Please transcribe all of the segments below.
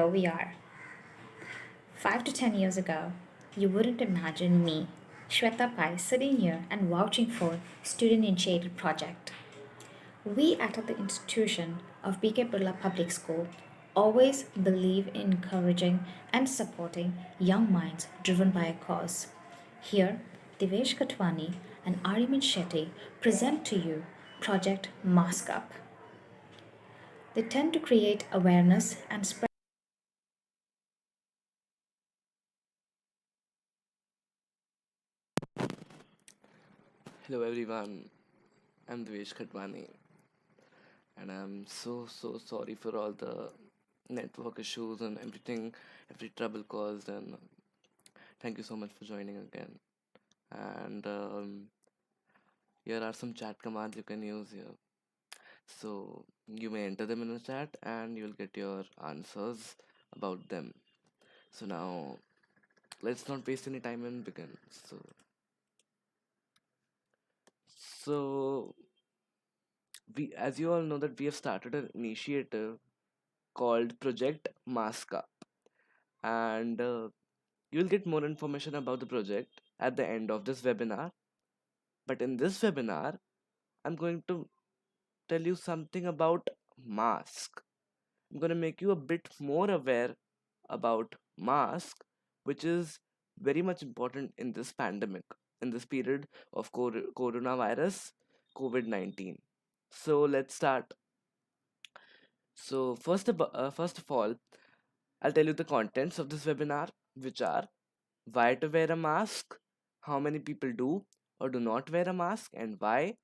here we are. 5 to 10 years ago, you wouldn't imagine me, Shweta Pai, sitting here and vouching for student initiated project. We at the institution of BK Birla Public School always believe in encouraging and supporting young minds driven by a cause. Here, Divesh Khatwani and Aaryaman Setty present to you Project Mask Up. They tend to create awareness and spread. Hello everyone, I'm Divesh Khatwani and I'm so sorry for all the network issues and everything, every trouble caused, and thank you so much for joining again. And here are some chat commands you can use here. So you may enter them in the chat and you'll get your answers about them. So now let's not waste any time and begin. So we, as you all know, that we have started an initiative called Project Mask Up, and you'll get more information about the project at the end of this webinar. But in this webinar, I'm going to tell you something about mask. I'm going to make you a bit more aware about mask, which is very much important in this pandemic, in this period of coronavirus, COVID-19. So let's start. So first of all, I'll tell you the contents of this webinar, which are why to wear a mask, how many people do or do not wear a mask, and why,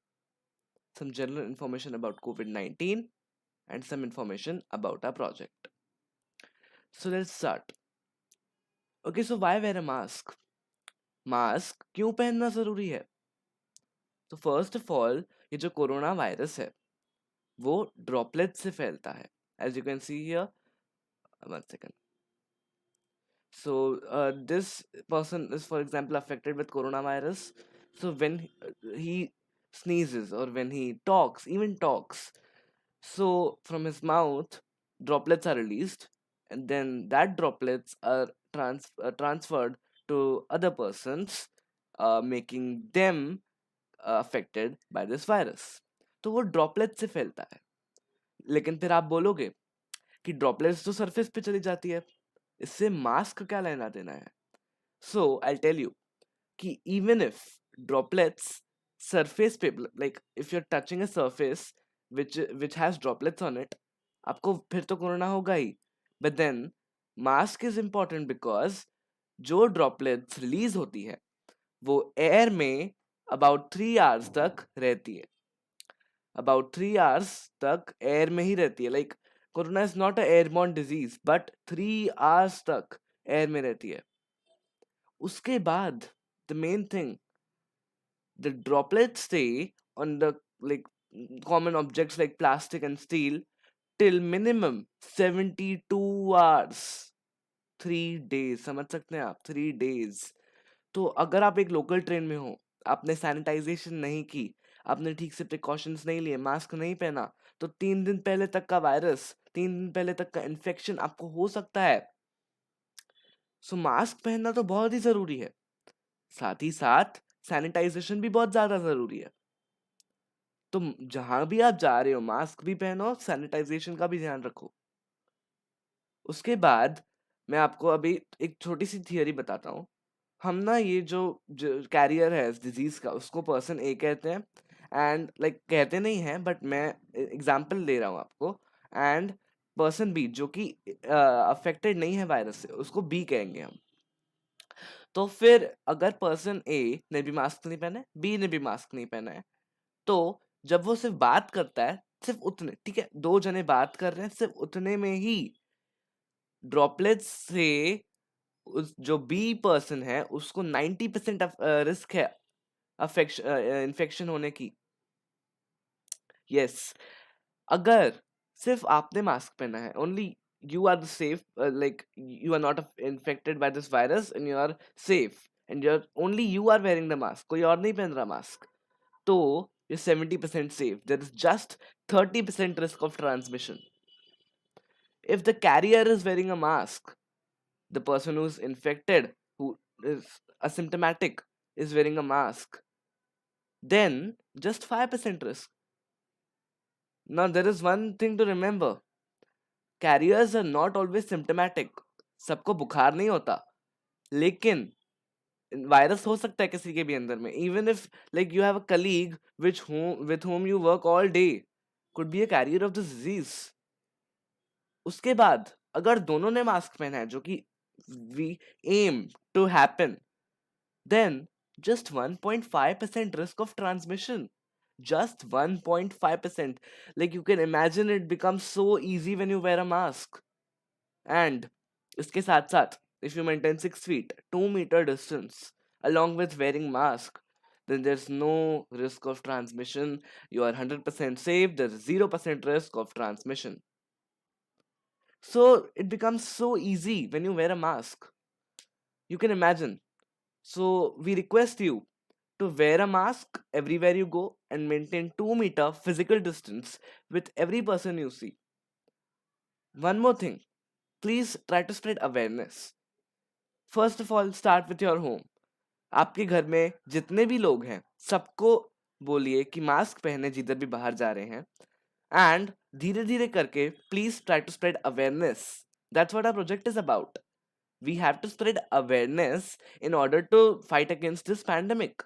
some general information about COVID 19, and some information about our project. So let's start. Okay, so why wear a mask? Mask क्यों पहनना जरूरी है? तो first of all, ये जो corona virus है वो droplet से फैलता है. As you can see here, one second. So this person is, for example, affected with coronavirus. So when he sneezes or when he talks, even talks, so from his mouth, droplets are released, and then that droplets are transferred to other persons, making them affected by this virus. तो वो droplet से फैलता है. लेकिन फिर आप बोलोगे कि ड्रॉपलेट्स तो सरफेस पे चली जाती है, इससे मास्क क्या लेना देना है? सो आई टेल यू कि इवन इफ ड्रॉपलेट्स सरफेस पे, like if you are touching a surface which has droplets on it, आपको फिर तो कोरोना होगा ही. But then mask is important because जो ड्रॉपलेट्स रिलीज होती है वो एयर में अबाउट 3 आवर्स तक रहती है. अबाउट 3 आवर्स तक एयर में ही रहती है. Like corona is not a airborne disease, but 3 hours तक एयर में रहती है. उसके बाद the main thing, the droplets stay on the, like, common objects like plastic and steel till minimum 72 hours. 3 days, समझ सकते हैं आप? 3 days. तो अगर आप एक लोकल ट्रेन में हो, आपने सैनिटाइजेशन नहीं की, आपने ठीक से प्रिकॉशंस नहीं लिए, मास्क नहीं पहना, तो 3 दिन पहले तक का वायरस, 3 दिन पहले तक का इन्फेक्शन आपको हो सकता है. सो मास्क पहनना तो बहुत ही जरूरी है. साथ ही साथ सैनिटाइजेशन भी बहुत ज्यादा जरूरी है. तो जहां भी आप जा रहे हो, मास्क भी पहनो, सैनिटाइजेशन का भी ध्यान रखो. उसके बाद मैं आपको अभी एक छोटी सी थियरी बताता हूँ. हम ना, ये जो कैरियर है इस डिजीज का, उसको पर्सन ए कहते हैं. एंड लाइक कहते नहीं है, बट मैं एग्जांपल दे रहा हूँ आपको. एंड पर्सन बी जो कि अफेक्टेड नहीं है वायरस से, उसको बी कहेंगे हम. तो फिर अगर पर्सन ए ने भी मास्क नहीं पहना है, बी ने भी मास्क नहीं पहना है, तो जब वो सिर्फ बात करता है, सिर्फ उतने, ठीक है, 2 जने बात कर रहे हैं, सिर्फ उतने में ही ड्रॉपलेट्स से उस जो बी पर्सन है उसको 90% रिस्क है इन्फेक्शन होने की. यस, अगर सिर्फ आपने मास्क पहना है, only you are the safe, like you are not infected by this virus and you are safe, and you're only you are wearing the mask, कोई और नहीं पहन रहा मास्क, तो you're 70% safe. There is just 30% risk of transmission. If the carrier is wearing a mask, the person who's infected, who is asymptomatic, is wearing a mask, then just 5% risk. Now, there is one thing to remember, carriers are not always symptomatic. सबको बुखार नहीं होता, लेकिन virus हो सकता है किसी के भी अंदर में. Even if like you have a colleague with whom you work all day, could be a carrier of this disease. उसके बाद अगर दोनों ने मास्क पहना है, जो कि we aim to happen, then just 1.5% risk of transmission. Just 1.5%. Like you can imagine, it becomes so easy when you wear a mask. And इसके साथ साथ, if you maintain 6 feet 2 meter distance along with wearing mask, then there's no risk of transmission. You are 100% safe. There's 0% risk of transmission. So it becomes so easy when you wear a mask. You can imagine. So we request you to wear a mask everywhere you go and maintain 2 meter physical distance with every person you see. One more thing, please try to spread awareness. First of all, start with your home. आपके घर में जितने भी लोग हैं, सबको बोलिए कि मास्क पहने जिधर भी बाहर जा रहे हैं. एंड धीरे धीरे करके please try to spread awareness. That's what our project is about. We have to spread awareness in order to fight against this pandemic.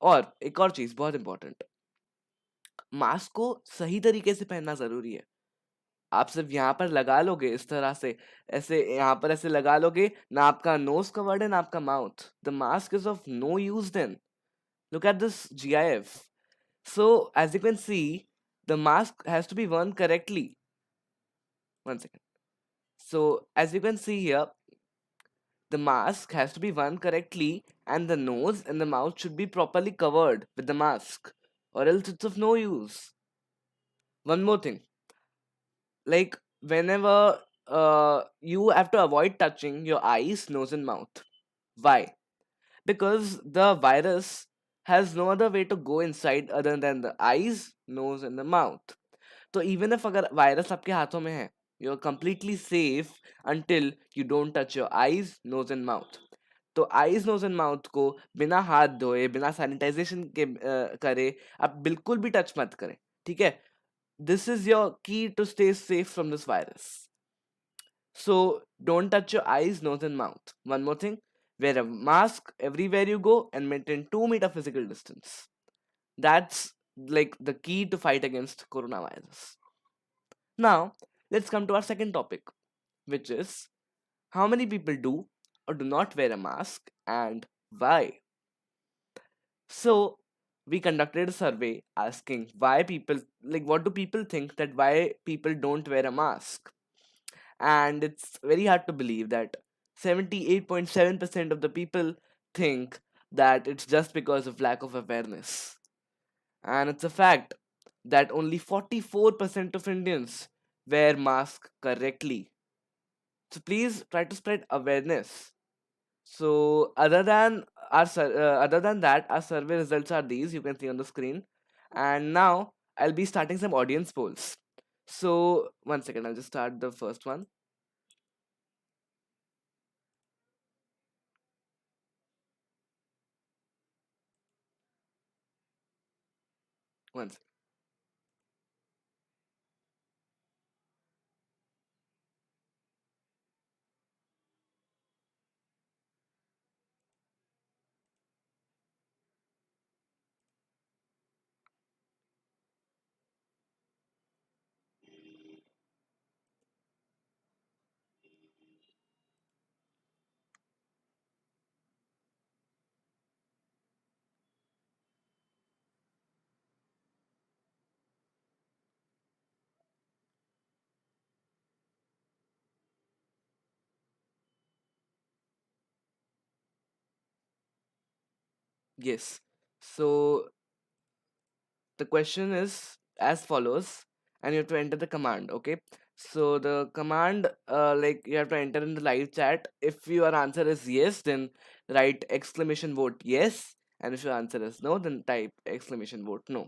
और एक और चीज बहुत इंपॉर्टेंट, मास्क को सही तरीके से पहनना जरूरी है. आप सिर्फ यहाँ पर लगा लोगे इस तरह से, ऐसे यहाँ पर ऐसे लगा लोगे, ना आपका नोज कवर्ड है ना आपका mouth, the mask is of no use then. Look at this GIF. So as you can see, the mask has to be worn correctly. One second. So as you can see here, the mask has to be worn correctly and the nose and the mouth should be properly covered with the mask, or else it's of no use. One more thing, like whenever you have to avoid touching your eyes, nose, and mouth. Why? Because the virus has no other way to go inside other than the eyes, nose, and the mouth. So even if अगर virus आपके हाथों में है, you're completely safe until you don't touch your eyes, nose and mouth. तो eyes nose and mouth को बिना हाथ धोए, बिना सैनिटाइजेशन के करे आप बिल्कुल भी टच मत करें. ठीक है? This is your key to stay safe from this virus. So don't touch your eyes, nose and mouth. One more thing, wear a mask everywhere you go and maintain 2 meter physical distance. That's like the key to fight against coronavirus. Now let's come to our second topic, which is how many people do or do not wear a mask and why. So we conducted a survey asking why people, like what do people think that why people don't wear a mask. And it's very hard to believe that 78.7% of the people think that it's just because of lack of awareness. And it's a fact that only 44% of Indians wear masks correctly. So please try to spread awareness. So other than that, our survey results are these. You can see on the screen. And now I'll be starting some audience polls. So one second, I'll just start the first one. One second. Yes. So the question is as follows, and you have to enter the command. Okay. So the command, like you have to enter in the live chat. If your answer is yes, then write exclamation vote yes, and if your answer is no, then type exclamation vote no.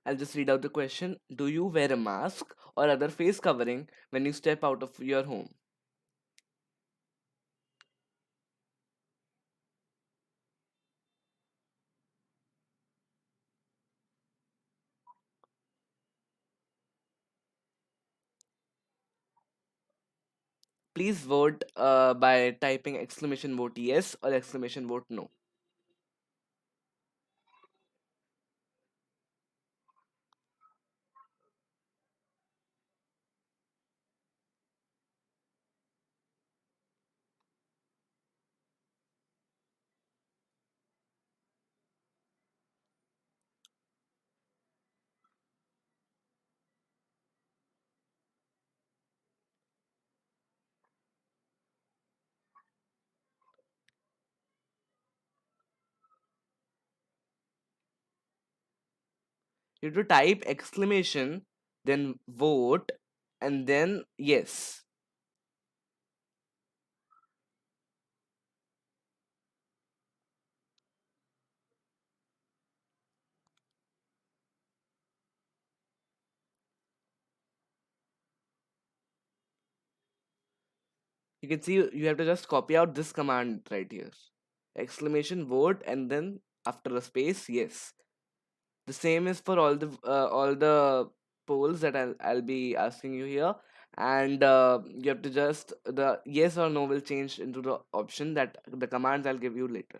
I'll just read out the question. Do you wear a mask or other face covering when you step out of your home? Please vote by typing exclamation vote yes or exclamation vote no. You have to type exclamation, then vote, and then yes. You can see you have to just copy out this command right here. Exclamation vote and then after a space yes. The same is for all the polls that I'll be asking you here, and you have to just the yes or no will change into the option that the commands I'll give you later.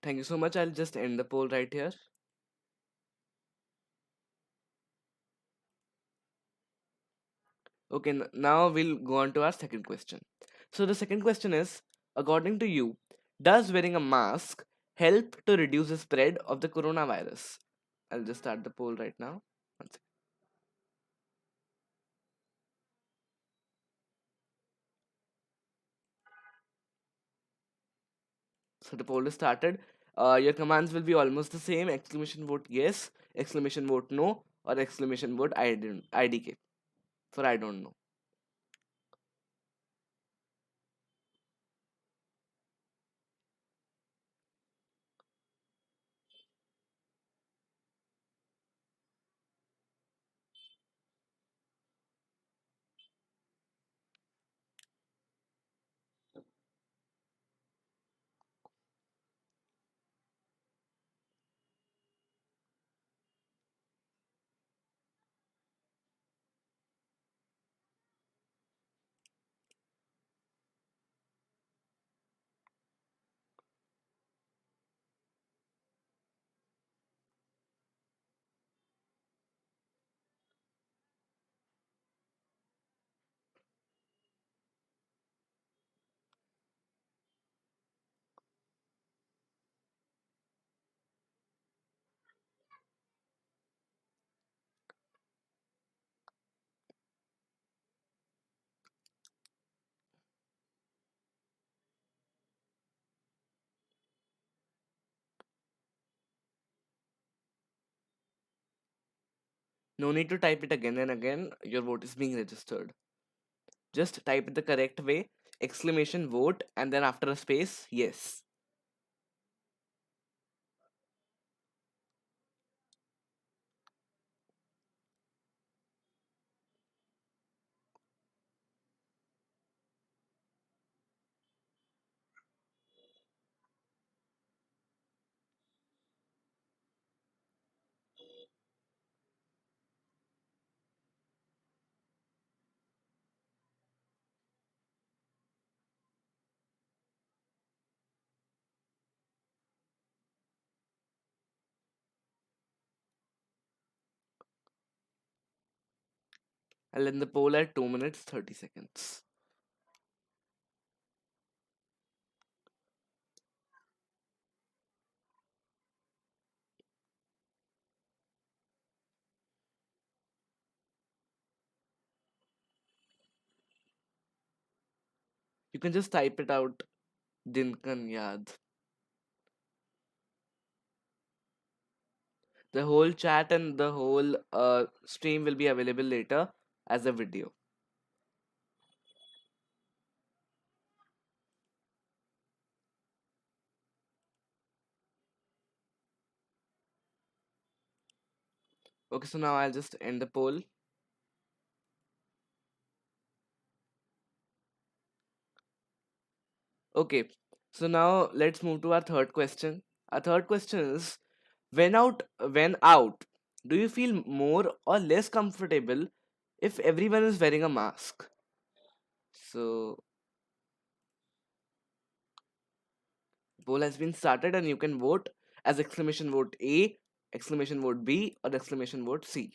Thank you so much. I'll just end the poll right here. Okay, now we'll go on to our second question. So the second question is, according to you, does wearing a mask help to reduce the spread of the coronavirus? I'll just start the poll right now. One second. So the poll is started. Your commands will be almost the same: exclamation vote yes, exclamation vote no, or exclamation vote IDK for I don't know. No need to type it again and again. Your vote is being registered. Just type it the correct way: exclamation vote and then after a space yes. I'll end the poll at 2 minutes 30 seconds. can just type it out. Dinkan Yad. The whole chat and the whole stream will be available later as a video. Okay, so now I'll just end the poll. Okay, so now let's move to our third question. Our third question is, when out, do you feel more or less comfortable if everyone is wearing a mask? So poll has been started and you can vote as exclamation vote A, exclamation vote B, or exclamation vote C.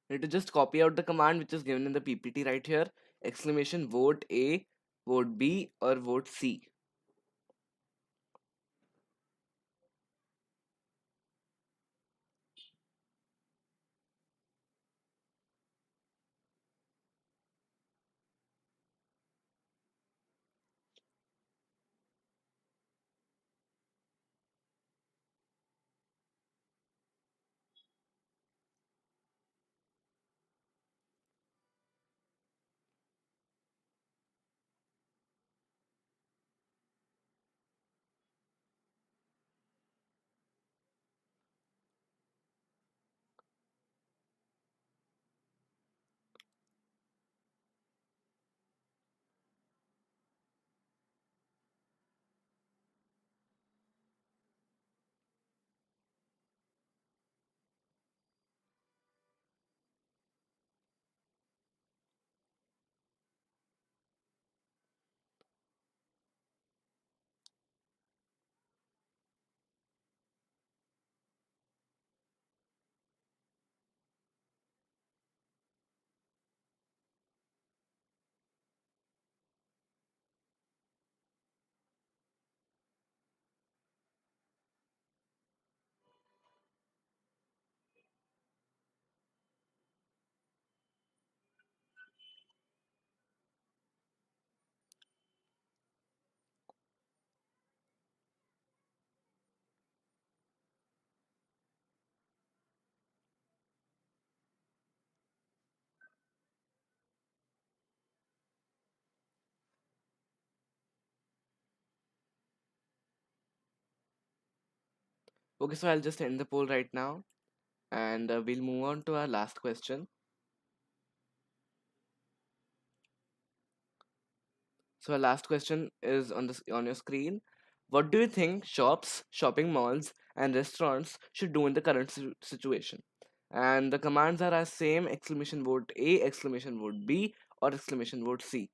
You need to just copy out the command which is given in the PPT right here. Exclamation vote A, vote B, or vote C. Okay, so I'll just end the poll right now and we'll move on to our last question. So our last question is on your screen. What do you think shops, shopping malls, and restaurants should do in the current situation? And the commands are as same: exclamation vote A, exclamation vote B, or exclamation vote C.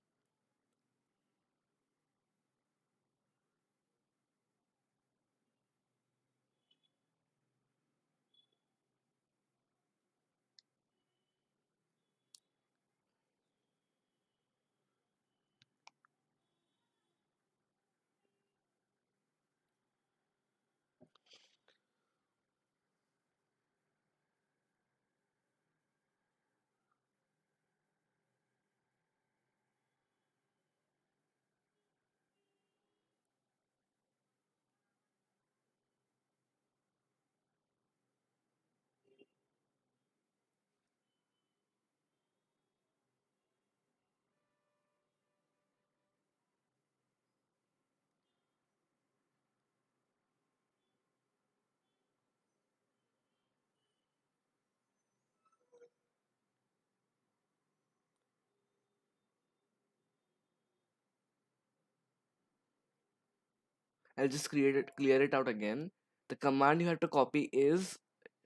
I'll just clear it out again. The command you have to copy is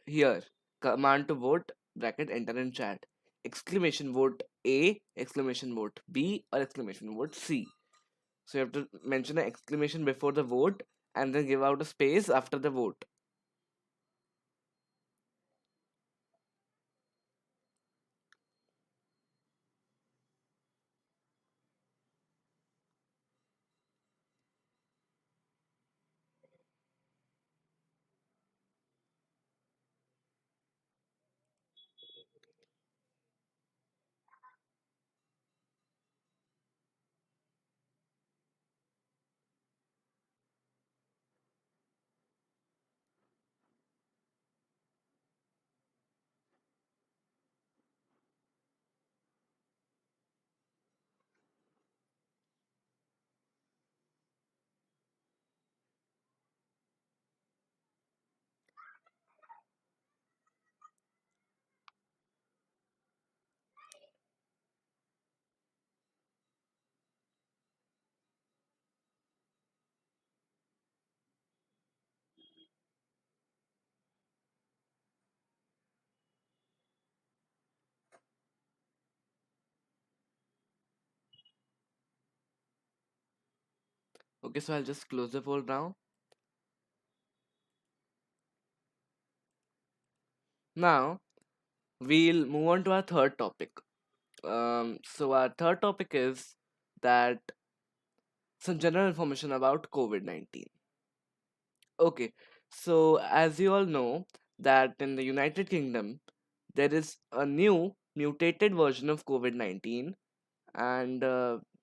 here. Command to vote, bracket, enter in chat. Exclamation vote A, exclamation vote B, or exclamation vote C. So you have to mention an exclamation before the vote and then give out a space after the vote. Okay, so I'll just close the poll now. Now we'll move on to our third topic. So our third topic is that some general information about COVID 19. Okay, so as you all know, that in the United Kingdom, there is a new mutated version of COVID 19, and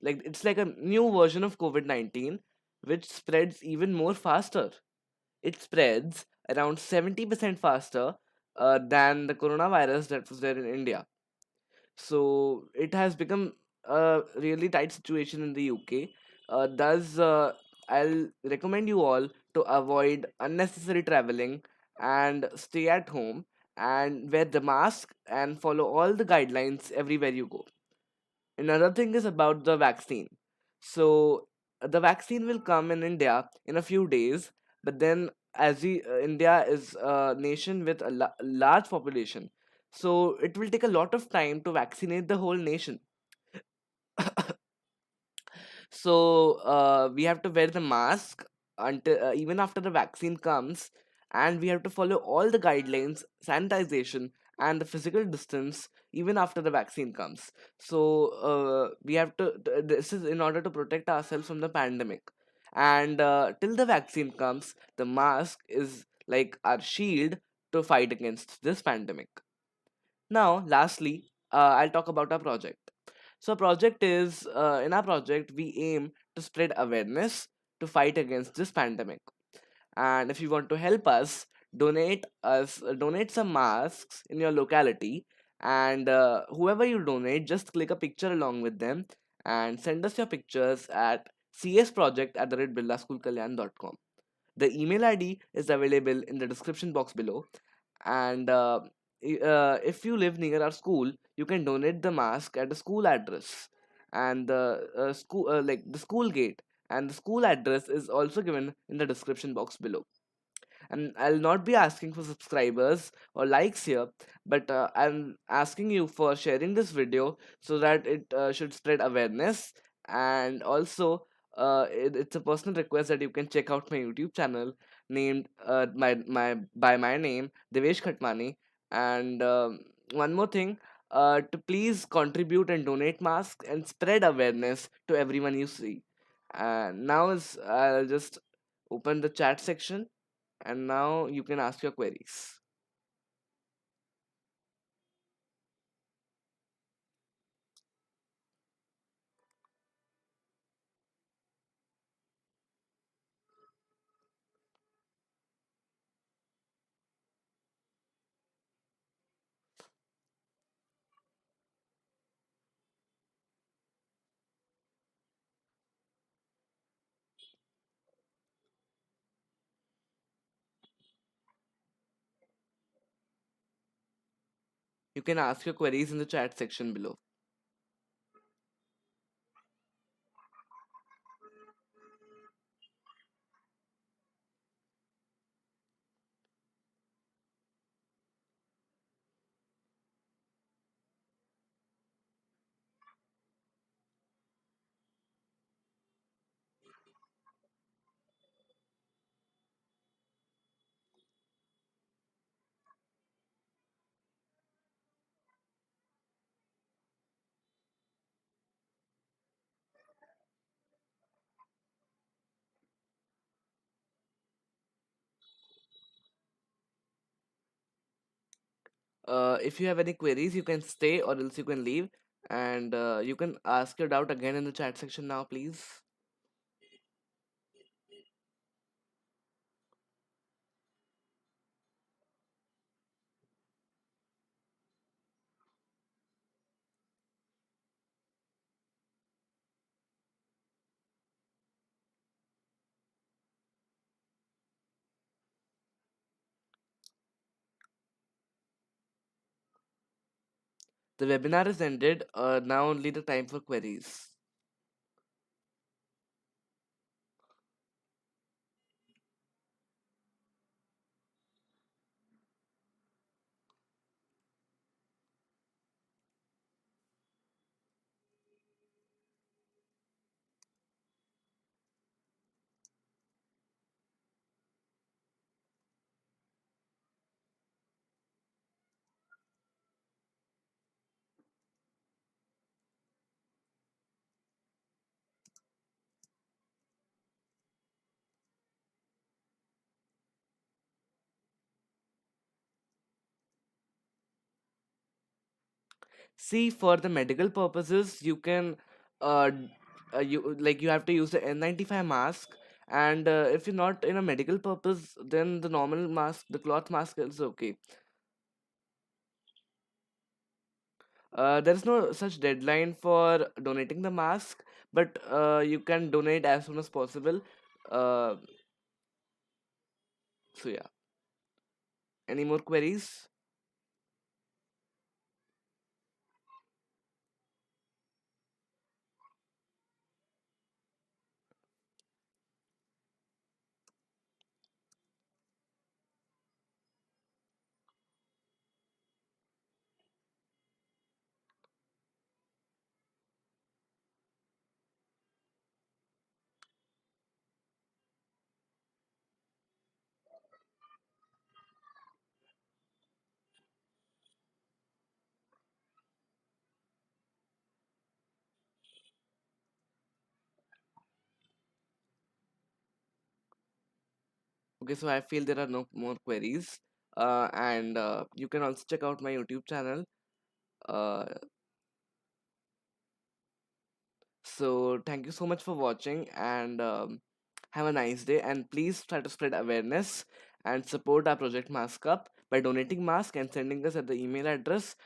like it's like a new version of COVID 19 which spreads even more faster. It spreads around 70% faster than the coronavirus that was there in India. So it has become a really tight situation in the UK. Thus, I'll recommend you all to avoid unnecessary traveling and stay at home and wear the mask and follow all the guidelines everywhere you go. Another thing is about the vaccine. So the vaccine will come in India in a few days, but then India is a nation with a large population, so it will take a lot of time to vaccinate the whole nation. So we have to wear the mask until even after the vaccine comes, and we have to follow all the guidelines, sanitization, and the physical distance even after the vaccine comes. So we have to. This is in order to protect ourselves from the pandemic, and till the vaccine comes, the mask is like our shield to fight against this pandemic. Now, lastly, I'll talk about our project. So, project is in our project we aim to spread awareness to fight against this pandemic. And if you want to help us, donate some masks in your locality, and whoever you donate, just click a picture along with them and send us your pictures at csproject@birlaschoolkalyan.com. The email ID is available in the description box below, and if you live near our school, you can donate the mask at the school address and the school like the school gate, and the school address is also given in the description box below. And I'll not be asking for subscribers or likes here, but I'm asking you for sharing this video so that it should spread awareness. And also, it's a personal request that you can check out my YouTube channel named my by my name, Divesh Khatwani. And one more thing, to please contribute and donate masks and spread awareness to everyone you see. And now is I'll just open the chat section, and now you can ask your queries. You can ask your queries in the chat section below. If you have any queries, you can stay or else you can leave, and you can ask your doubt again in the chat section now, please. The webinar is ended. Now only the time for queries. See, for the medical purposes, you can, you have to use the N95 mask, and if you're not in a medical purpose, then the normal mask, the cloth mask is okay. There is no such deadline for donating the mask, but you can donate as soon as possible. Uh, so yeah, any more queries? Okay, so I feel there are no more queries. And you can also check out my YouTube channel. Uh, so thank you so much for watching, and have a nice day. And please try to spread awareness and support our project Mask Up by donating mask and sending us at the email address